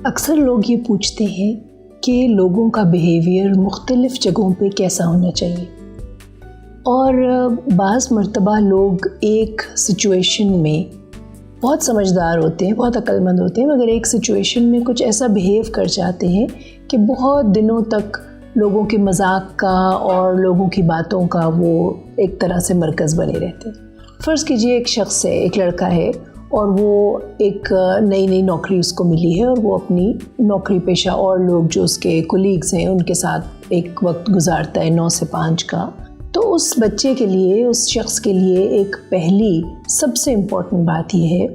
अक्सर लोग ये पूछते हैं कि लोगों का बिहेवियर मुख्तलिफ़ जगहों पे कैसा होना चाहिए, और बाज़ मर्तबा लोग एक सिचुएशन में बहुत समझदार होते हैं, बहुत अक्लमंद होते हैं, मगर एक सिचुएशन में कुछ ऐसा बिहेव कर जाते हैं कि बहुत दिनों तक लोगों के मजाक का और लोगों की बातों का वो एक तरह से मरकज़ बने रहते हैं। फ़र्ज़ कीजिए एक शख्स है, एक लड़का है, और वो एक नई नौकरी उसको मिली है और वो अपनी नौकरी पेशा और लोग जो उसके कोलीग्स हैं उनके साथ एक वक्त गुजारता है 9 से 5 का। तो उस बच्चे के लिए, उस शख्स के लिए एक पहली सबसे इम्पॉर्टेंट बात यह है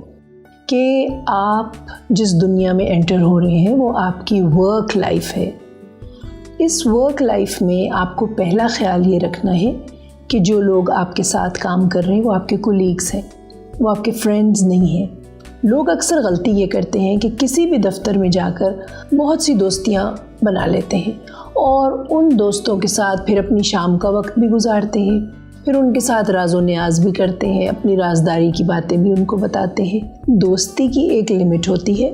कि आप जिस दुनिया में एंटर हो रहे हैं वो आपकी वर्क लाइफ है। इस वर्क लाइफ में आपको पहला ख्याल ये रखना है कि जो लोग आपके साथ काम कर रहे हैं वो आपके कोलीग्स हैं, वो आपके फ्रेंड्स नहीं हैं। लोग अक्सर गलती ये करते हैं कि किसी भी दफ्तर में जाकर बहुत सी दोस्तियां बना लेते हैं और उन दोस्तों के साथ फिर अपनी शाम का वक्त भी गुजारते हैं, फिर उनके साथ राज़ो न्याज भी करते हैं, अपनी राजदारी की बातें भी उनको बताते हैं। दोस्ती की एक लिमिट होती है।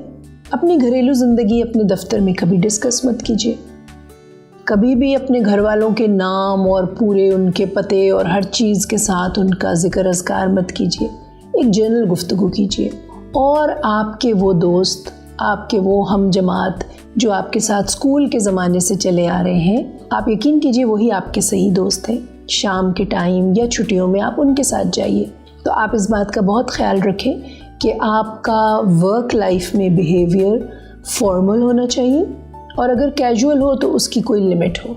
अपनी घरेलू ज़िंदगी अपने दफ्तर में कभी डिस्कस मत कीजिए। कभी भी अपने घर वालों के नाम और पूरे उनके पते और हर चीज़ के साथ उनका जिक्र अज़कार मत कीजिए। एक जनरल गुफ्तगू कीजिए। और आपके वो दोस्त, आपके वो हम जमात जो आपके साथ स्कूल के ज़माने से चले आ रहे हैं, आप यकीन कीजिए वही आपके सही दोस्त हैं। शाम के टाइम या छुट्टियों में आप उनके साथ जाइए। तो आप इस बात का बहुत ख्याल रखें कि आपका वर्क लाइफ में बिहेवियर फॉर्मल होना चाहिए, और अगर कैजुअल हो तो उसकी कोई लिमिट हो।